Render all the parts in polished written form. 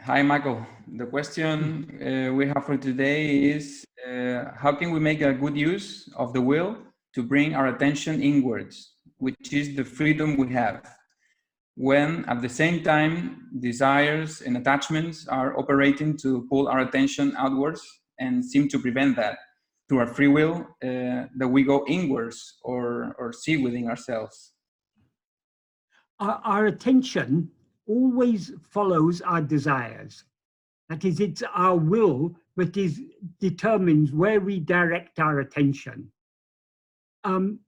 Hi, Michael. The question we have for today is how can we make a good use of the will to bring our attention inwards, which is the freedom we have, when at the same time desires and attachments are operating to pull our attention outwards and seem to prevent that through our free will that we go inwards or see within ourselves? Our attention always follows our desires. That is, it's our will that determines where we direct our attention. Now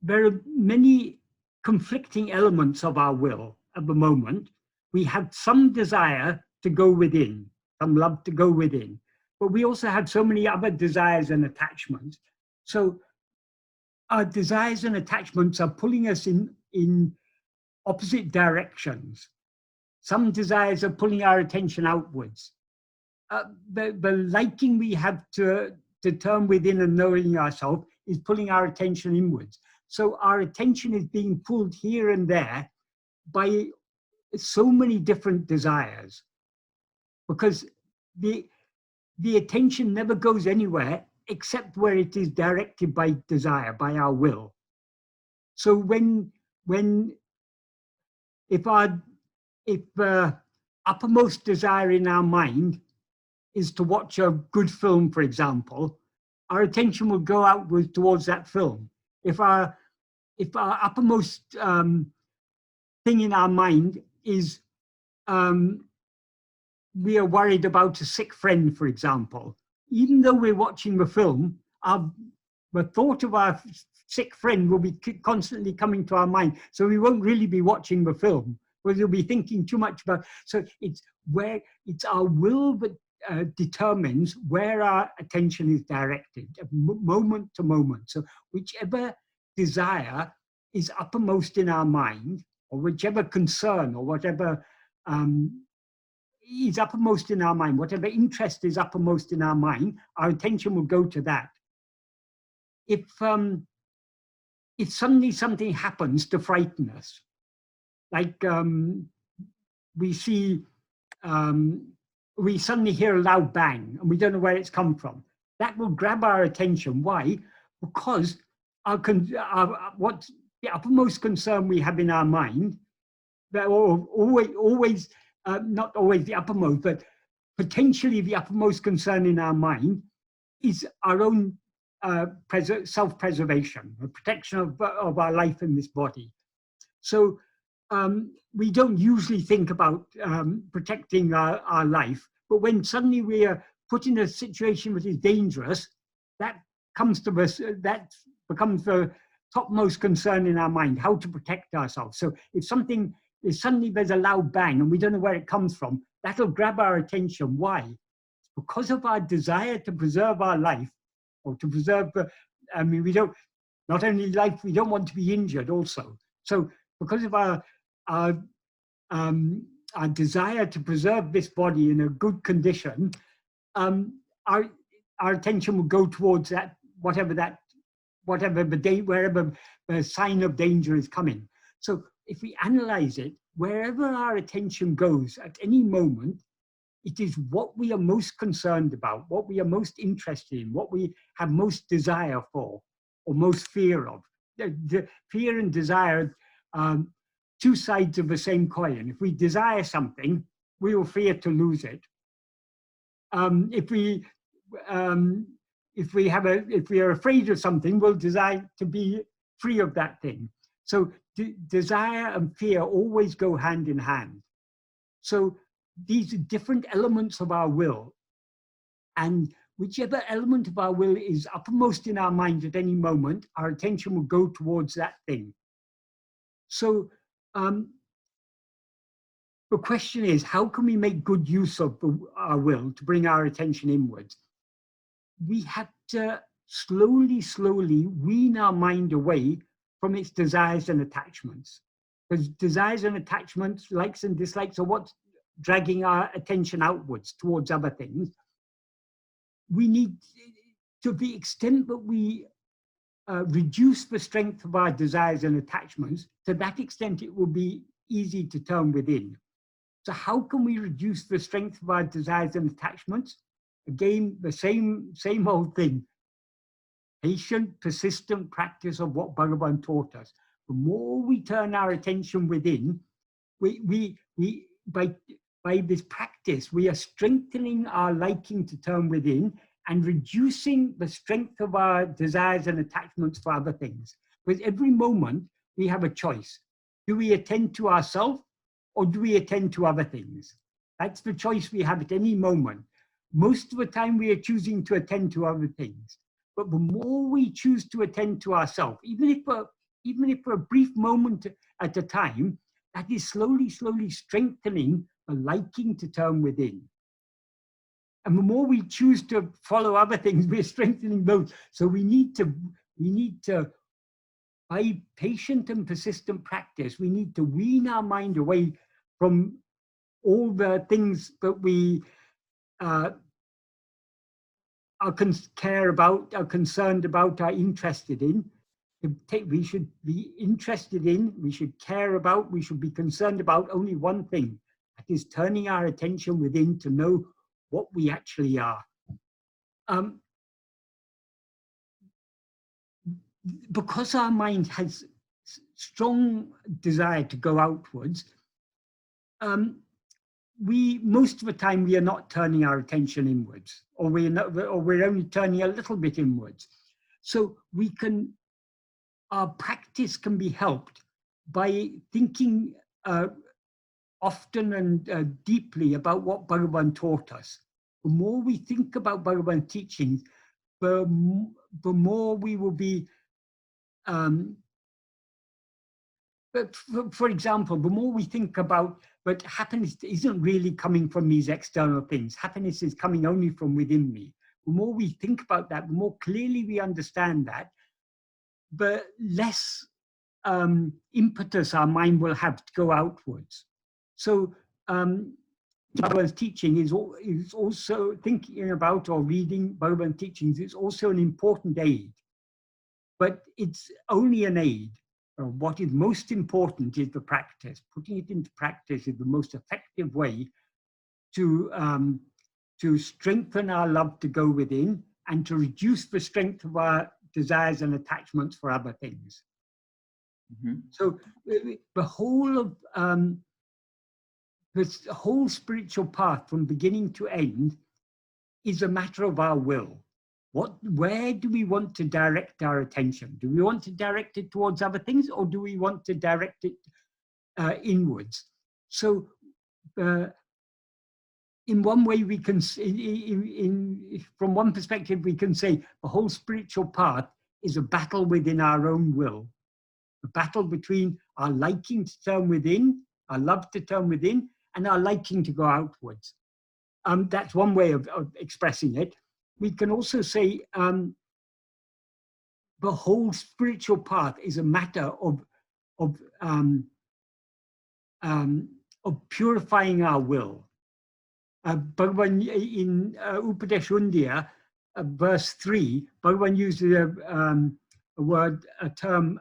there are many conflicting elements of our will at the moment. We have some desire to go within, some love to go within, but we also have so many other desires and attachments. So our desires and attachments are pulling us in opposite directions. Some desires are pulling our attention outwards. The liking we have to turn within and knowing ourselves is pulling our attention inwards. So our attention is being pulled here and there by so many different desires, because the attention never goes anywhere except where it is directed by desire, by our will. So if the uppermost desire in our mind is to watch a good film, for example, our attention will go outwards towards that film. If our uppermost thing in our mind is we are worried about a sick friend, for example, even though we're watching the film, the thought of our sick friend will be constantly coming to our mind. So we won't really be watching the film, because we'll be thinking too much about. So it's our will that determines where our attention is directed, moment to moment. So whichever desire is uppermost in our mind, or whichever concern or whatever is uppermost in our mind, whatever interest is uppermost in our mind, our attention will go to that. If suddenly something happens to frighten us, like we suddenly hear a loud bang and we don't know where it's come from, that will grab our attention. Why? Because what's the uppermost concern we have in our mind, always not always the uppermost, but potentially the uppermost concern in our mind is our own self-preservation, the protection of our life in this body. So we don't usually think about protecting our life, but when suddenly we are put in a situation which is dangerous, that comes to us, that becomes the topmost concern in our mind, how to protect ourselves. So if suddenly there's a loud bang and we don't know where it comes from, that'll grab our attention. Why? Because of our desire to preserve our life, or to preserve, we don't, not only life, we don't want to be injured also. So because of our desire to preserve this body in a good condition, our attention will go towards that, wherever the sign of danger is coming. So if we analyze it, wherever our attention goes at any moment, it is what we are most concerned about, what we are most interested in, what we have most desire for, or most fear of. The fear and desire are two sides of the same coin. If we desire something, we will fear to lose it. If we are afraid of something, we'll desire to be free of that thing. So desire and fear always go hand in hand. So these are different elements of our will, and whichever element of our will is uppermost in our mind at any moment, our attention will go towards that thing. So the question is, how can we make good use of our will to bring our attention inwards? We have to slowly wean our mind away from its desires and attachments. Because desires and attachments, likes and dislikes, are what's dragging our attention outwards towards other things. We need, to the extent that we reduce the strength of our desires and attachments, to that extent it will be easy to turn within. So how can we reduce the strength of our desires and attachments? Again, the same old thing. Patient, persistent practice of what Bhagavan taught us. The more we turn our attention within, by this practice, we are strengthening our liking to turn within and reducing the strength of our desires and attachments for other things. Because every moment we have a choice. Do we attend to ourselves or do we attend to other things? That's the choice we have at any moment. Most of the time we are choosing to attend to other things. But the more we choose to attend to ourselves, even if for a brief moment at a time, that is slowly strengthening the liking to turn within. And the more we choose to follow other things, we're strengthening those. So we need to, by patient and persistent practice, we need to wean our mind away from all the things that we care about, are concerned about, are interested in. We should be interested in, we should care about, we should be concerned about only one thing. That is turning our attention within to know what we actually are. Because our mind has strong desire to go outwards, most of the time we are not turning our attention inwards, or we're only turning a little bit inwards. So our practice can be helped by thinking often and deeply about what Bhagavan taught us. The more we think about Bhagavan's teachings, the more we will be, but for example, the more we think about, but happiness isn't really coming from these external things. Happiness is coming only from within me. The more we think about that, the more clearly we understand that, the less impetus our mind will have to go outwards. So Bhagavan's teaching is also thinking about or reading Bhagavan's teachings is also an important aid, but it's only an aid. What is most important is the practice. Putting it into practice is the most effective way to strengthen our love to go within and to reduce the strength of our desires and attachments for other things. Mm-hmm. So the whole spiritual path from beginning to end is a matter of our will. Where do we want to direct our attention? Do we want to direct it towards other things, or do we want to direct it inwards? So in one way we can, from one perspective, we can say the whole spiritual path is a battle within our own will. A battle between our liking to turn within, our love to turn within, and our liking to go outwards. That's one way of expressing it. We can also say the whole spiritual path is a matter of purifying our will. Bhagavan in Upadeshundya, verse 3, Bhagavan uses a term,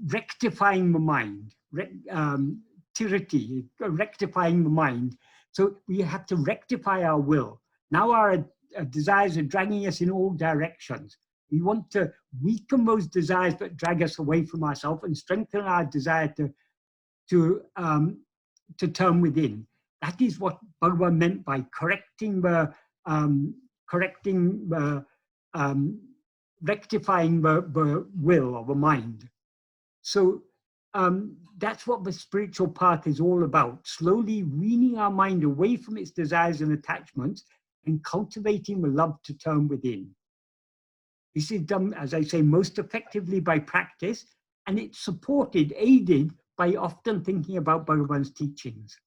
rectifying the mind, tiriti, rectifying the mind. So we have to rectify our will. Now our desires are dragging us in all directions. We want to weaken those desires that drag us away from ourselves and strengthen our desire to turn within. That is what Bhagavan meant by rectifying the will of the mind. So that's what the spiritual path is all about, slowly weaning our mind away from its desires and attachments and cultivating the love to turn within. This is done, as I say, most effectively by practice, and it's supported, aided by often thinking about Bhagavan's teachings.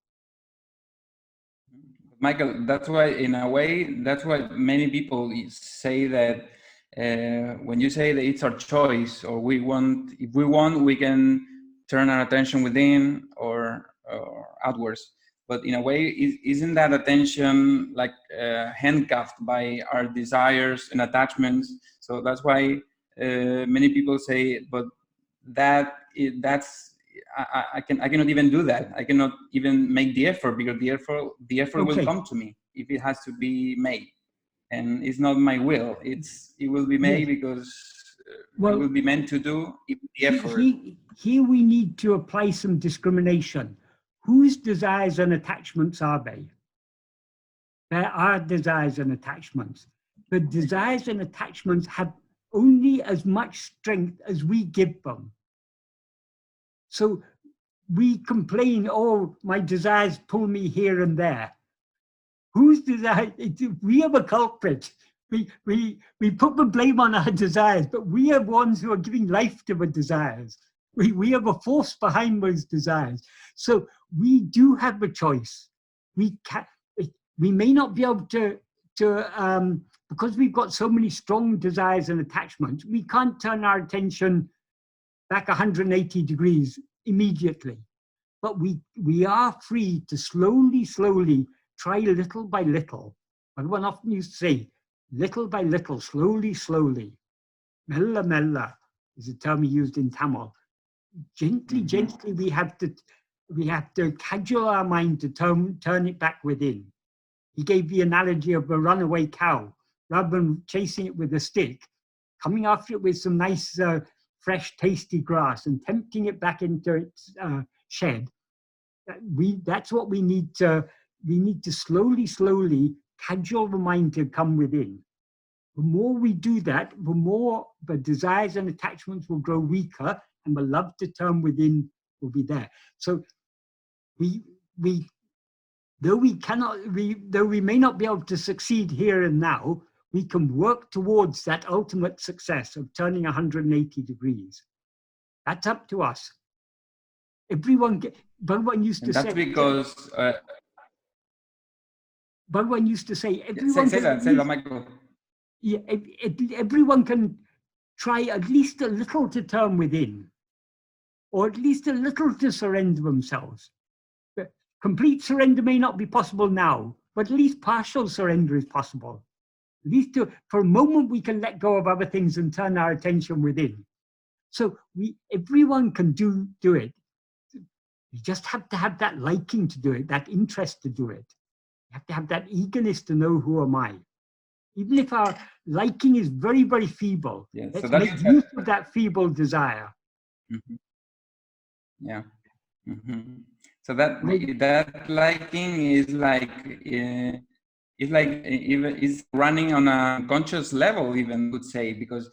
Michael, that's why, in a way, that's why many people say that when you say that it's our choice, or if we want, we can turn our attention within or outwards. but in a way, isn't that attention like handcuffed by our desires and attachments? So that's why many people say, but that's I cannot even do that. I cannot even make the effort, because the effort will Okay. come to me if it has to be made, and it's not my will. It will be made because it will be meant to do the effort. Here we need to apply some discrimination. Whose desires and attachments are they? There are desires and attachments. The desires and attachments have only as much strength as we give them. So we complain, oh, my desires pull me here and there. Whose desire? We are the culprit. We put the blame on our desires, but we are ones who are giving life to the desires. We are the force behind those desires. So we do have the choice. We may not be able to because we've got so many strong desires and attachments, we can't turn our attention back 180 degrees immediately. But we are free to slowly try little by little. Bhagavan often used to say, little by little, slowly. Mella mella is a term he used in Tamil. Gently, we have to cajole our mind to turn it back within. He gave the analogy of a runaway cow. Rather than chasing it with a stick, coming after it with some nice, fresh, tasty grass and tempting it back into its shed. That's what we need to slowly cajole the mind to come within. The more we do that, the more the desires and attachments will grow weaker, and the love to turn within will be there. So though we may not be able to succeed here and now, we can work towards that ultimate success of turning 180 degrees. That's up to us. Everyone used to say. That's because. Bhagavan used to say, everyone say that, Michael. Yeah, everyone can try at least a little to turn within, or at least a little to surrender themselves. But complete surrender may not be possible now, but at least partial surrender is possible. At least for a moment we can let go of other things and turn our attention within. So everyone can do it. You just have to have that liking to do it, that interest to do it. You have to have that eagerness to know who am I. Even if our liking is very, very feeble, let's make use of that feeble desire. Yeah. So that liking is like is running on a conscious level, even would say, because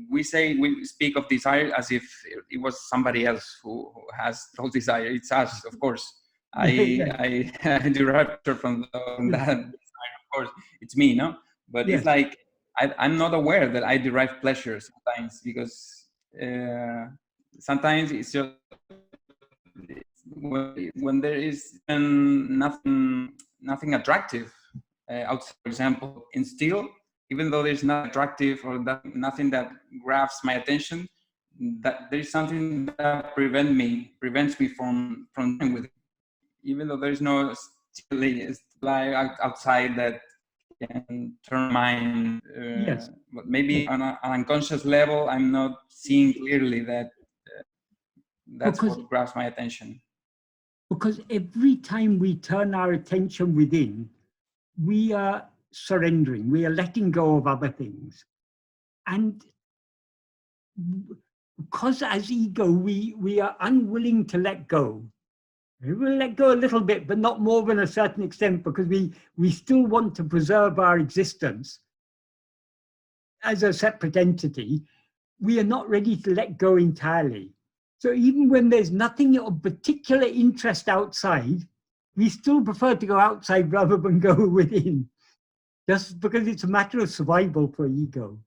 we speak of desire as if it was somebody else who has those desire. It's us, of course. I derive from that desire, of course. It's me, no? But it's like I'm not aware that I derive pleasure sometimes, because sometimes it's just when there is nothing attractive outside, for example, in still, even though there's not attractive or nothing that grabs my attention, that there is something that prevents me from doing with it. Even though there's no stimuli outside that can turn mind, but maybe on an unconscious level, I'm not seeing clearly that that's what grabs my attention. Because every time we turn our attention within, we are surrendering, we are letting go of other things. And because as ego, we are unwilling to let go. We will let go a little bit, but not more than a certain extent, because we still want to preserve our existence as a separate entity. We are not ready to let go entirely. So even when there's nothing of particular interest outside, we still prefer to go outside rather than go within, just because it's a matter of survival for ego.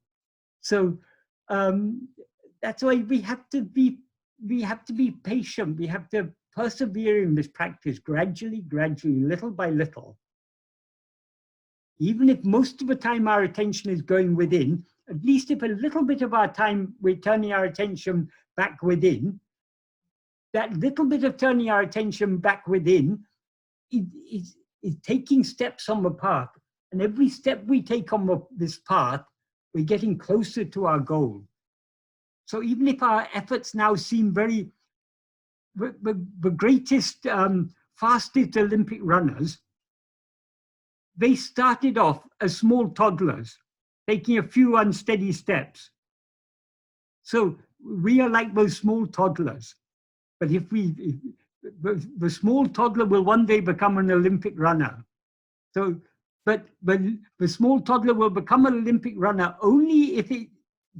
So that's why we have to be patient. We have to persevere in this practice gradually, little by little. Even if most of the time our attention is going within, at least if a little bit of our time we're turning our attention back within, that little bit of turning our attention back within is taking steps on the path. And every step we take on this path, we're getting closer to our goal. So even if our efforts now seem very, the greatest, fastest Olympic runners, they started off as small toddlers, taking a few unsteady steps. So we are like those small toddlers. But if the small toddler will one day become an Olympic runner. So, but the small toddler will become an Olympic runner only if it's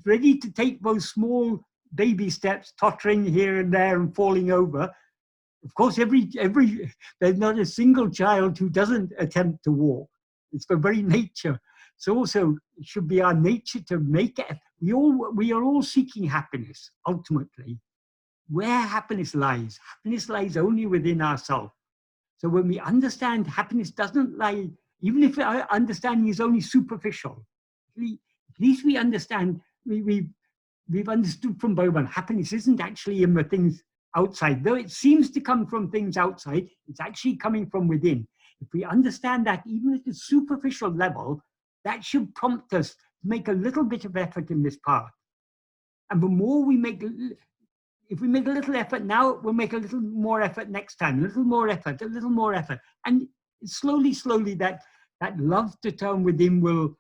ready to take those small baby steps, tottering here and there and falling over. Of course, there's not a single child who doesn't attempt to walk. It's the very nature. So also it should be our nature to make it. We are all seeking happiness, ultimately. Where happiness lies only within ourselves. So when we understand happiness doesn't lie, even if our understanding is only superficial, at least we understand, we've understood from Bhagavan, happiness isn't actually in the things outside. Though it seems to come from things outside, it's actually coming from within. If we understand that, even at a superficial level, that should prompt us to make a little bit of effort in this path. And the more we make, if we make a little effort now, we'll make a little more effort next time, a little more effort, a little more effort. And slowly, slowly, that love to turn within will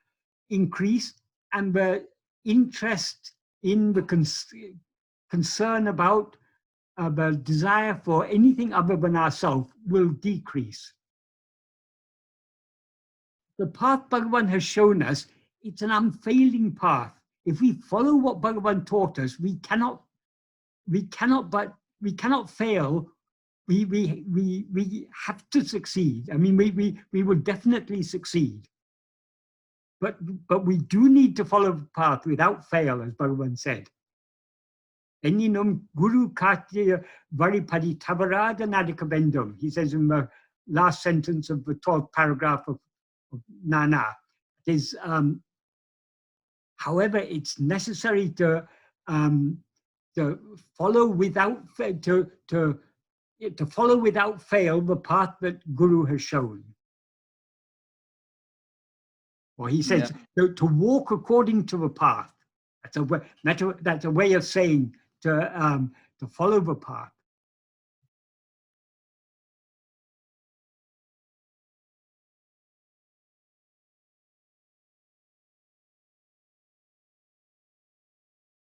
increase, and the interest in the concern about the desire for anything other than ourselves will decrease. The path Bhagavan has shown us, it's an unfailing path. If we follow what Bhagavan taught us, we cannot fail. We have to succeed. I mean, we will definitely succeed. But we do need to follow the path without fail, as Bhagavan said. Eninum guru katya varipadi tavarada nadikabendum. He says in the last sentence of the 12th paragraph of Nana. It is, however, it's necessary to follow without to follow without fail the path that Guru has shown. Or he says to walk according to the path. That's a way of saying to follow the path.